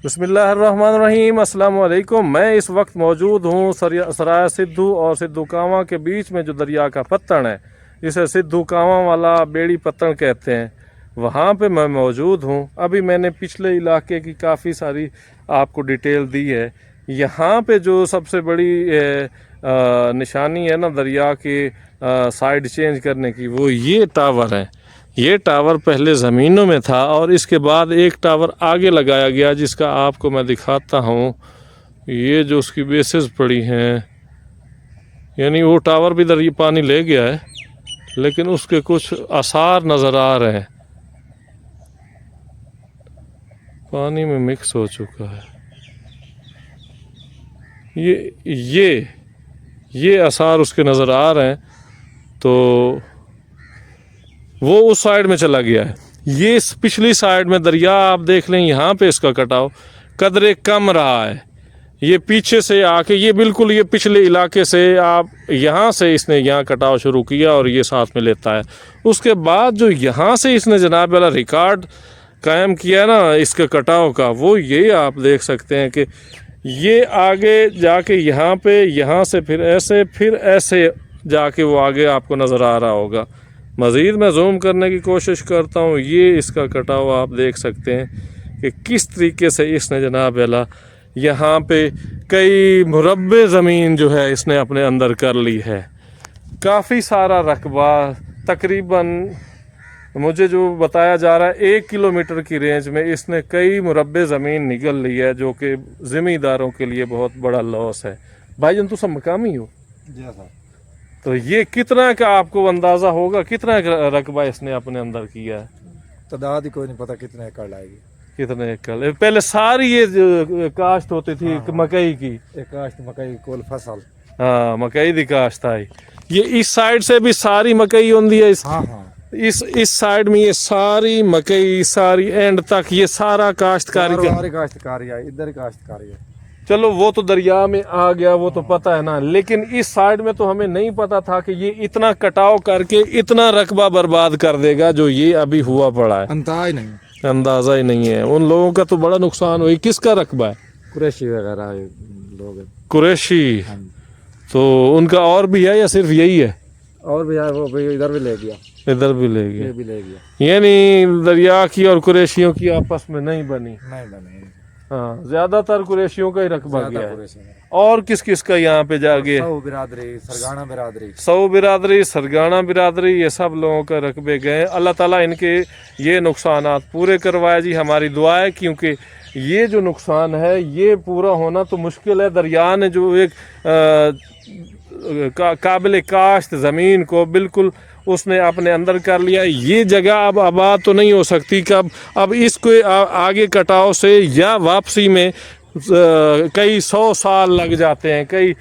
بسم اللہ الرحمن الرحیم۔ السلام علیکم۔ میں اس وقت موجود ہوں سرائے سدھو اور سدھو کانواں کے بیچ میں جو دریا کا پتن ہے، جسے سدھو کانواں والا بیڑی پتن کہتے ہیں، وہاں پہ میں موجود ہوں۔ ابھی میں نے پچھلے علاقے کی کافی ساری آپ کو ڈیٹیل دی ہے۔ یہاں پہ جو سب سے بڑی نشانی ہے نا دریا کے سائیڈ چینج کرنے کی، وہ یہ ٹاور ہے۔ یہ ٹاور پہلے زمینوں میں تھا اور اس کے بعد ایک ٹاور آگے لگایا گیا، جس کا آپ کو میں دکھاتا ہوں۔ یہ جو اس کی بیسز پڑی ہیں، یعنی وہ ٹاور بھی دریا پانی لے گیا ہے، لیکن اس کے کچھ آثار نظر آ رہے ہیں، پانی میں مکس ہو چکا ہے۔ یہ آثار اس کے نظر آ رہے ہیں، تو وہ اس سائیڈ میں چلا گیا ہے۔ یہ اس پچھلی سائیڈ میں دریا آپ دیکھ لیں، یہاں پہ اس کا کٹاؤ قدرے کم رہا ہے۔ یہ پیچھے سے آ کے یہ بالکل یہ پچھلے علاقے سے آپ یہاں سے اس نے یہاں کٹاؤ شروع کیا اور یہ ساتھ میں لیتا ہے۔ اس کے بعد جو یہاں سے اس نے جناب والا ریکارڈ قائم کیا نا اس کے کٹاؤ کا، وہ یہ آپ دیکھ سکتے ہیں کہ یہ آگے جا کے یہاں پہ، یہاں سے پھر ایسے جا کے وہ آگے آپ کو نظر آ رہا ہوگا۔ مزید میں زوم کرنے کی کوشش کرتا ہوں۔ یہ اس کا کٹاؤ آپ دیکھ سکتے ہیں کہ کس طریقے سے اس نے جناب اعلیٰ یہاں پہ کئی مربع زمین جو ہے اس نے اپنے اندر کر لی ہے۔ کافی سارا رقبہ، تقریباً مجھے جو بتایا جا رہا ہے 1 کلومیٹر کی رینج میں اس نے کئی مربع زمین نگل لی ہے، جو کہ زمینداروں کے لیے بہت بڑا لاس ہے۔ بھائی جان تو سب مقامی ہو؟ جی سر۔ تو یہ کتنا کا آپ کو اندازہ ہوگا، کتنا رقبہ اس نے اپنے اندر کیا ہے؟ تعداد ہی کوئی نہیں پتا کتنے ایکڑ لائے گی۔ کتنے ایکڑ؟ پہلے ساری یہ کاشت ہوتی تھی مکئی کی، ایک کاشت مکئی کول فصل۔ ہاں مکئی دی کاشت آئی۔ یہ اس سائڈ سے بھی ساری مکئی ہوندی ہے، ہاں ہاں، اس سائڈ میں یہ ساری مکئی، ساری اینڈ تک یہ سارا کاشتکاری کا۔ ہماری کاشتکاری ہے، ادھر کاشتکاری ہے۔ چلو وہ تو دریا میں آ گیا، وہ تو پتہ ہے نا، لیکن اس سائڈ میں تو ہمیں نہیں پتا تھا کہ یہ اتنا کٹاؤ کر کے اتنا رقبہ برباد کر دے گا جو یہ ابھی ہوا پڑا ہے۔ اندازہ ہی نہیں ہے۔ ان لوگوں کا تو بڑا نقصان ہوئی۔ کس کا رقبہ ہے؟ قریشی وغیرہ لوگ۔ قریشی؟ تو ان کا اور بھی ہے یا صرف یہی ہے؟ اور بھی ہے، وہ بھی ادھر بھی لے گیا، ادھر بھی لے گیا، یہ بھی لے گیا۔ یعنی دریا کی اور قریشیوں کی آپس میں نہیں بنی۔ نہیں بنے۔ ہاں، زیادہ تر قریشیوں کا ہی رقبہ گیا ہے۔ قریشی ہے۔ اور کس کس کا یہاں پہ جا گیا؟ سو برادری، سرگانا برادری، سو برادری، سرگانا برادری، یہ سب لوگوں کا رقبے گئے۔ اللہ تعالیٰ ان کے یہ نقصانات پورے کروائے جی، ہماری دعا ہے، کیونکہ یہ جو نقصان ہے یہ پورا ہونا تو مشکل ہے۔ دریا نے جو ایک قابل کاشت زمین کو بالکل اس نے اپنے اندر کر لیا۔ یہ جگہ اب آباد تو نہیں ہو سکتی، اب اس کو آگے کٹاؤ سے یا واپسی میں کئی 100 سال لگ جاتے ہیں، کئی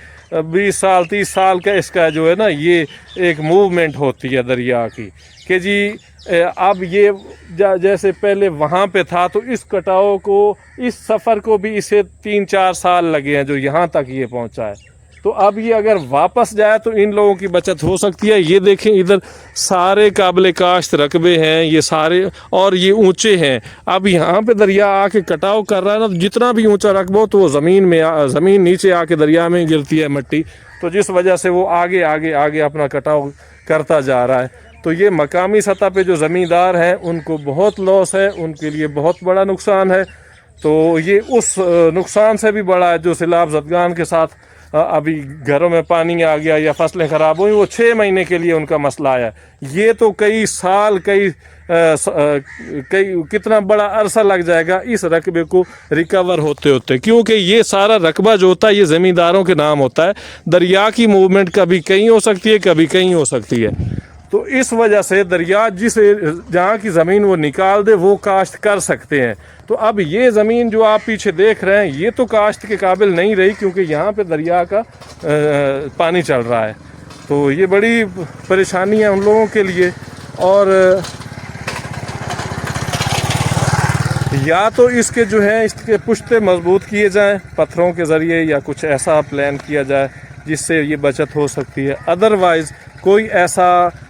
20 سال 30 سال کا اس کا جو ہے نا یہ ایک موومنٹ ہوتی ہے دریا کی، کہ جی اب یہ جیسے پہلے وہاں پہ تھا تو اس کٹاؤ کو، اس سفر کو بھی اسے 3-4 سال لگے ہیں جو یہاں تک یہ پہنچا ہے۔ تو اب یہ اگر واپس جائے تو ان لوگوں کی بچت ہو سکتی ہے۔ یہ دیکھیں ادھر سارے قابل کاشت رقبے ہیں، یہ سارے، اور یہ اونچے ہیں۔ اب یہاں پہ دریا آ کے کٹاؤ کر رہا ہے نا، جتنا بھی اونچا رقبہ ہو تو وہ زمین نیچے آ کے دریا میں گرتی ہے مٹی، تو جس وجہ سے وہ آگے آگے آگے اپنا کٹاؤ کرتا جا رہا ہے۔ تو یہ مقامی سطح پہ جو زمیندار ہیں ان کو بہت لاس ہے، ان کے لیے بہت بڑا نقصان ہے۔ تو یہ اس نقصان سے بھی بڑا ہے جو سیلاب زدگان کے ساتھ ابھی گھروں میں پانی آ گیا یا فصلیں خراب ہوئی، وہ 6 مہینے کے لیے ان کا مسئلہ آیا۔ یہ تو کئی سال، کئی کتنا بڑا عرصہ لگ جائے گا اس رقبے کو ریکور ہوتے ہوتے، کیونکہ یہ سارا رقبہ جو ہوتا ہے یہ زمینداروں کے نام ہوتا ہے۔ دریا کی موومنٹ کبھی کہیں ہو سکتی ہے، کبھی کہیں ہو سکتی ہے۔ تو اس وجہ سے دریا جہاں کی زمین وہ نکال دے وہ کاشت کر سکتے ہیں۔ تو اب یہ زمین جو آپ پیچھے دیکھ رہے ہیں یہ تو کاشت کے قابل نہیں رہی، کیونکہ یہاں پہ دریا کا پانی چل رہا ہے۔ تو یہ بڑی پریشانی ہے ان لوگوں کے لیے۔ اور یا تو اس کے جو ہے اس کے پشتے مضبوط کیے جائیں پتھروں کے ذریعے، یا کچھ ایسا پلان کیا جائے جس سے یہ بچت ہو سکتی ہے۔ ادروائز کوئی ایسا